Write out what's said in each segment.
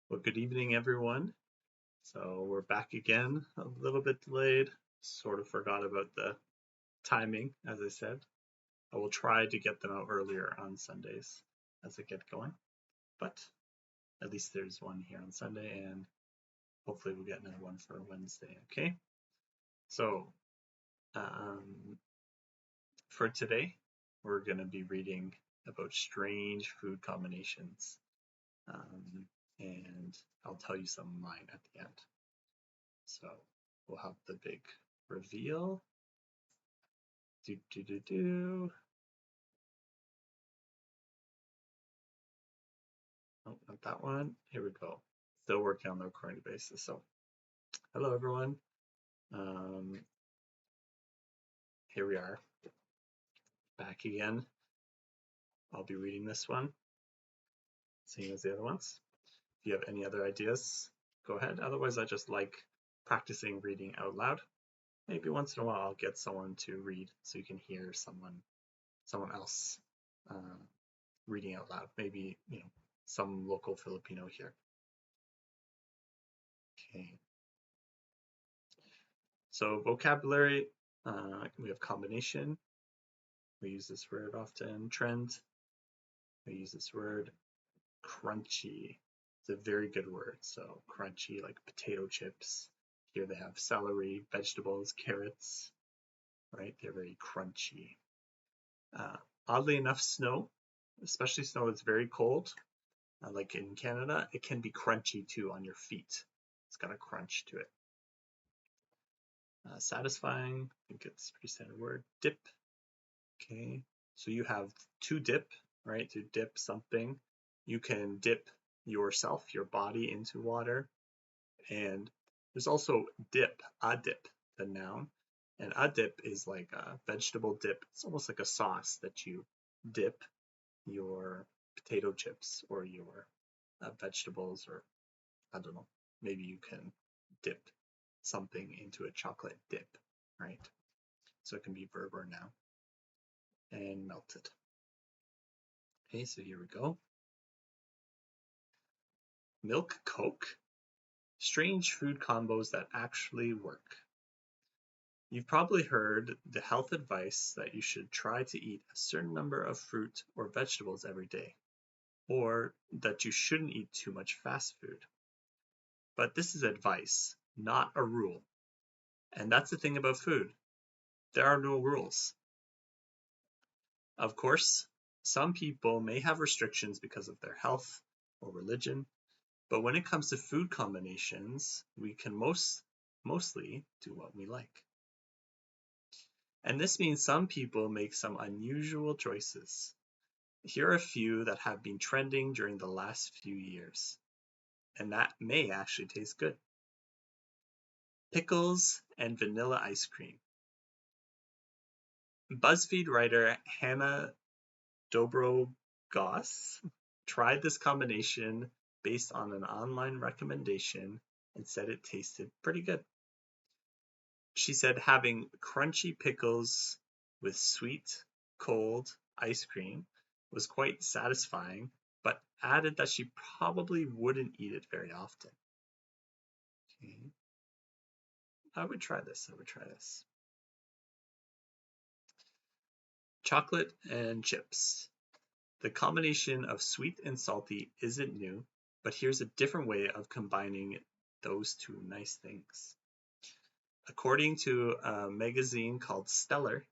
Well, good evening, everyone. So we're back again, a little bit delayed. Sort of forgot about the timing, as I said. I will try to get them out earlier on Sundays as I get going, but at least there's one here on Sunday, and hopefully we'll get another one for Wednesday. Okay. So um, for today, we're going to be reading about strange food combinations, um, and I'll tell you some of mine at the end. So we'll have the big reveal. Do, do, do, do. Oh, not that one. Here we go. Still working on the recording basis. So, hello everyone. Um, Here we are, back again. I'll be reading this one, same as the other ones. If you have any other ideas, go ahead. Otherwise, I just like practicing reading out loud. Maybe once in a while, I'll get someone to read so you can hear someone else reading out loud. Maybe some local Filipino here. Okay. So vocabulary, we have combination. We use this word often. Trend, we use this word. Crunchy, it's a very good word. So crunchy, like potato chips. Here they have celery, vegetables, carrots, right? They're very crunchy. Uh, Oddly enough, snow, especially snow that's very cold, like in Canada, it can be crunchy too on your feet. It's got a crunch to it. Satisfying, I think it's a pretty standard word. Dip, okay. So you have to dip, right? To dip something. You can dip yourself, your body into water. And there's also dip, a dip, the noun. And a dip is like a vegetable dip. It's almost like a sauce that you dip your potato chips or your vegetables, or I don't know, maybe you can dip something into a chocolate dip, right? So it can be verb or noun. And melted. Okay, so here we go. Milk Coke. Strange food combos that actually work. You've probably heard the health advice that you should try to eat a certain number of fruit or vegetables every day, or that you shouldn't eat too much fast food. But this is advice, not a rule. And that's the thing about food. There are no rules. Of course, some people may have restrictions because of their health or religion, but when it comes to food combinations, we can mostly do what we like. And this means some people make some unusual choices. Here are a few that have been trending during the last few years, and that may actually taste good. Pickles and vanilla ice cream. BuzzFeed writer Hannah Dobrogos tried this combination based on an online recommendation and said it tasted pretty good. She said having crunchy pickles with sweet, cold ice cream was quite satisfying, but added that she probably wouldn't eat it very often. Okay. I would try this. Chocolate and chips. The combination of sweet and salty isn't new, but here's a different way of combining those two nice things. According to a magazine called Stellar,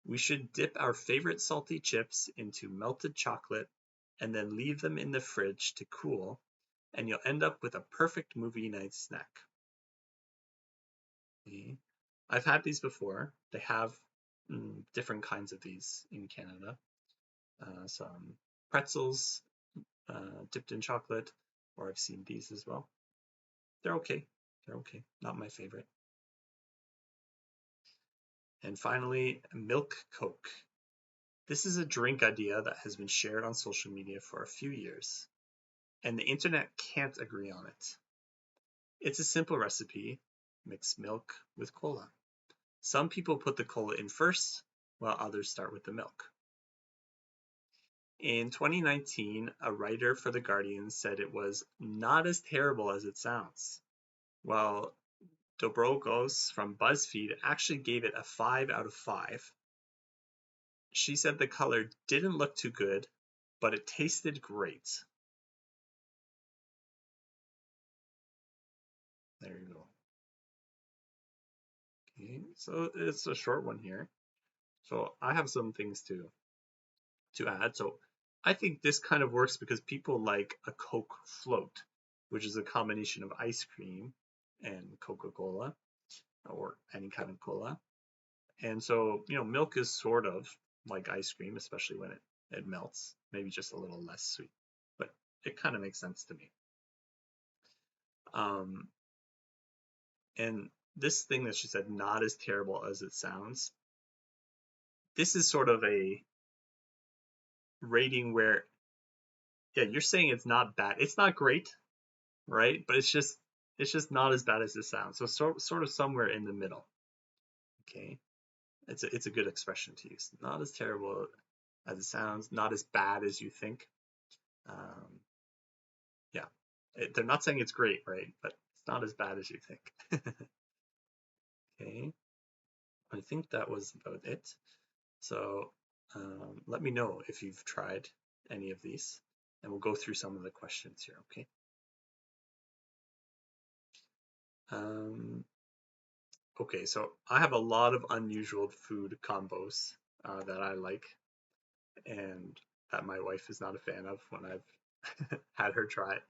we should dip our favorite salty chips into melted chocolate and then leave them in the fridge to cool, and you'll end up with a perfect movie night snack. Okay. I've had these before. They have different kinds of these in Canada. Some pretzels dipped in chocolate, or I've seen these as well. They're okay. Not my favorite. And finally, Milk Coke. This is a drink idea that has been shared on social media for a few years, and the internet can't agree on it. It's a simple recipe: mix milk with cola. Some people put the cola in first, while others start with the milk. In 2019, a writer for The Guardian said it was not as terrible as it sounds. Well, Dobrogos from BuzzFeed actually gave it a 5 out of 5. She said the color didn't look too good, but it tasted great. There you go. Okay, so it's a short one here. So I have some things to add. So I think this kind of works because people like a Coke float, which is a combination of ice cream and Coca-Cola or any kind of cola. And so, milk is sort of like ice cream, especially when it melts, maybe just a little less sweet, but it kind of makes sense to me. Um, and this thing that she said, not as terrible as it sounds, this is sort of a rating where, yeah, you're saying it's not bad. It's not great, right? But it's just not as bad as it sounds. So sort of somewhere in the middle. Okay, it's a good expression to use. Not as terrible as it sounds. Not as bad as you think. Um, yeah, they're not saying it's great, right? But it's not as bad as you think. Okay, I think that was about it. So let me know if you've tried any of these, and we'll go through some of the questions here. Okay. Um, okay, so I have a lot of unusual food combos that I like, and that my wife is not a fan of when I've had her try it.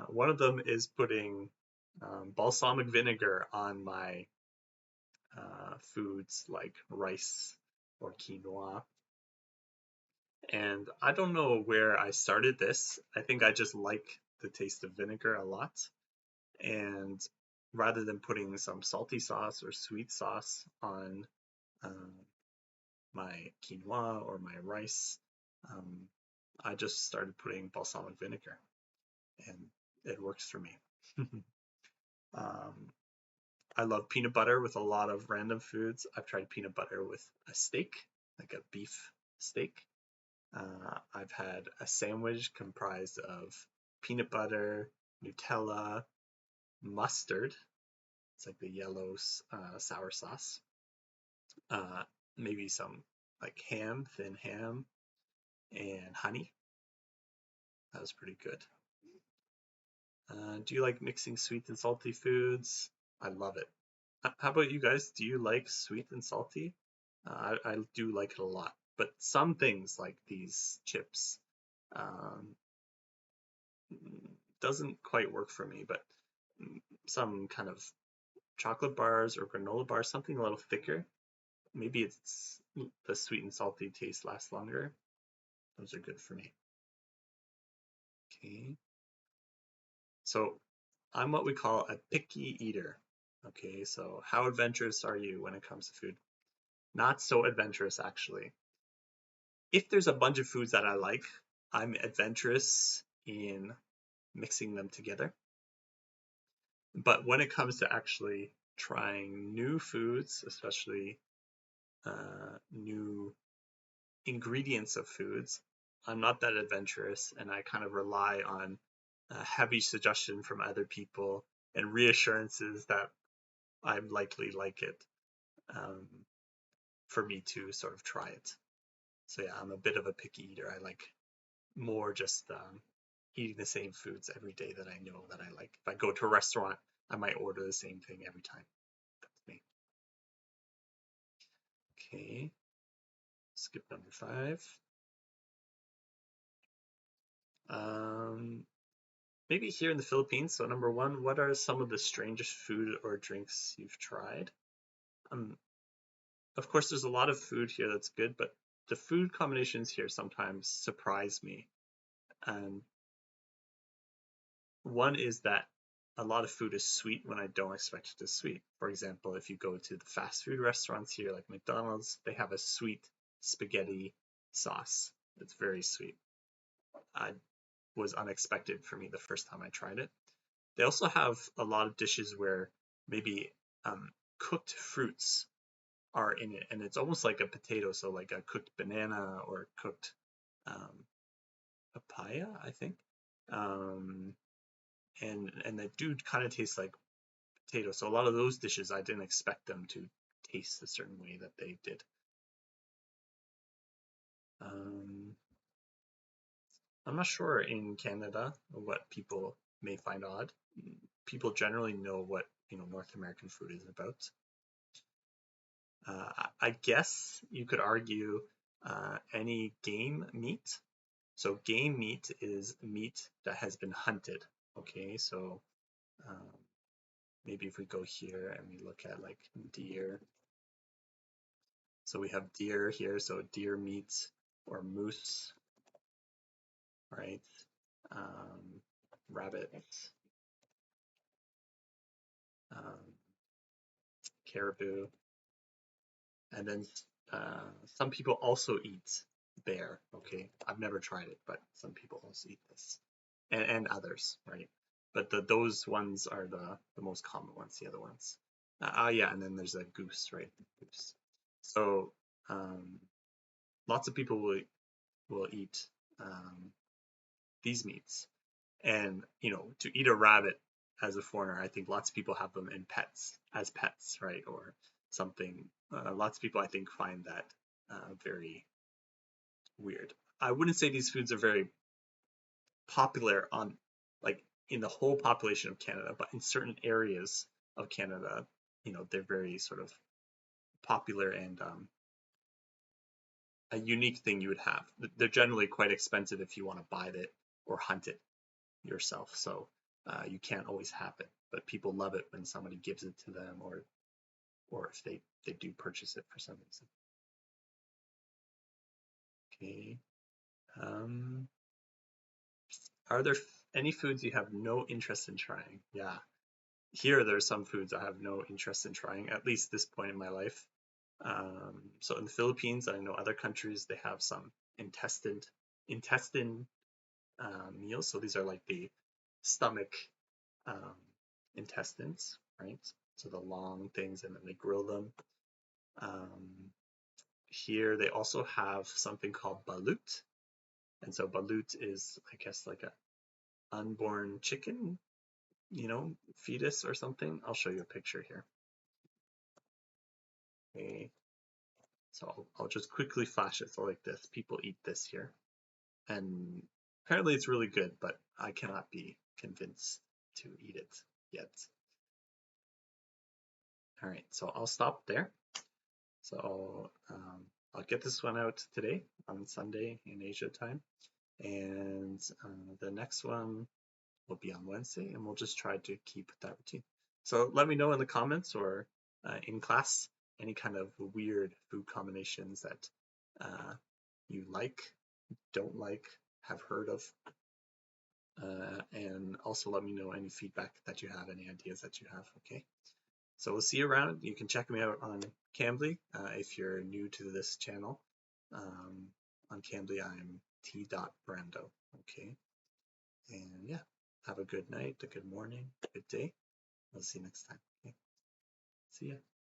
One of them is putting balsamic vinegar on my foods like rice or quinoa. And I don't know where I started this. I think I just like the taste of vinegar a lot. And rather than putting some salty sauce or sweet sauce on um, my quinoa or my rice, um, I just started putting balsamic vinegar, and it works for me. um, I love peanut butter with a lot of random foods. I've tried peanut butter with a steak, like a beef steak. I've had a sandwich comprised of peanut butter, Nutella, mustard. It's like the yellow sour sauce. Uh, Maybe some like ham, thin ham, and honey. That was pretty good. Do you like mixing sweet and salty foods? I love it. How about you guys? Do you like sweet and salty? I do like it a lot, but some things like these chips um, doesn't quite work for me. But some kind of chocolate bars or granola bars, something a little thicker. Maybe it's the sweet and salty taste lasts longer. Those are good for me. Okay. So I'm what we call a picky eater. Okay, so how adventurous are you when it comes to food? Not so adventurous, actually. If there's a bunch of foods that I like, I'm adventurous in mixing them together. But when it comes to actually trying new foods, especially new ingredients of foods, I'm not that adventurous, and I kind of rely on heavy suggestion from other people and reassurances that I likely like it um, for me to sort of try it. So yeah, I'm a bit of a picky eater. I like more just eating the same foods every day that I know that I like. If I go to a restaurant, I might order the same thing every time. That's me. Okay, skip number 5. Um, Maybe here in the Philippines. So number 1, what are some of the strangest food or drinks you've tried? Um, of course, there's a lot of food here that's good, but the food combinations here sometimes surprise me. And one is that a lot of food is sweet when I don't expect it to sweet. For example, if you go to the fast food restaurants here, like McDonald's, they have a sweet spaghetti sauce. It's very sweet. I was unexpected for me the first time I tried it. They also have a lot of dishes where maybe cooked fruits are in it, and it's almost like a potato, so like a cooked banana or cooked papaya, I think. Um, and they do kind of taste like potato. So a lot of those dishes, I didn't expect them to taste a certain way that they did. Um, I'm not sure in Canada what people may find odd. People generally know what North American food is about. I guess you could argue any game meat. So game meat is meat that has been hunted. Okay, so um, maybe if we go here and we look at like deer. So we have deer here, so deer meat or moose, right? Um, rabbit, um, caribou, and then some people also eat bear. Okay, I've never tried it, but some people also eat this, and others, right? But those ones are the most common ones. The other ones, yeah, and then there's a goose, right? Goose. So lots of people will eat these meats, and to eat a rabbit as a foreigner, I think lots of people have them in as pets, right? Or something. Lots of people I think find that very weird. I wouldn't say these foods are very popular on like in the whole population of Canada, but in certain areas of Canada, they're very sort of popular and a unique thing you would have. They're generally quite expensive if you want to buy it or hunt it yourself. So you can't always have it, but people love it when somebody gives it to them, or if they do purchase it for some reason. Okay. Are there any foods you have no interest in trying? Yeah. Here, there's some foods I have no interest in trying, at least this point in my life. So in the Philippines, I know other countries, they have some intestine meals. So these are like the stomach um, intestines, right? So the long things, and then they grill them. Um, Here they also have something called balut, and so balut is, I guess, like a unborn chicken, fetus or something. I'll show you a picture here. Okay, so I'll just quickly flash it. So like this, people eat this here, and apparently it's really good, but I cannot be convinced to eat it yet. All right, so I'll stop there. So I'll get this one out today on Sunday in Asia time, and the next one will be on Wednesday, and we'll just try to keep that routine. So let me know in the comments or in class any kind of weird food combinations that you like, don't like, have heard of, and also let me know any feedback that you have, any ideas that you have. Okay. So we'll see you around. You can check me out on Cambly if you're new to this channel. On Cambly, I'm t.brando. Okay. And yeah, have a good night, a good morning, a good day. I'll see you next time. Okay. See ya.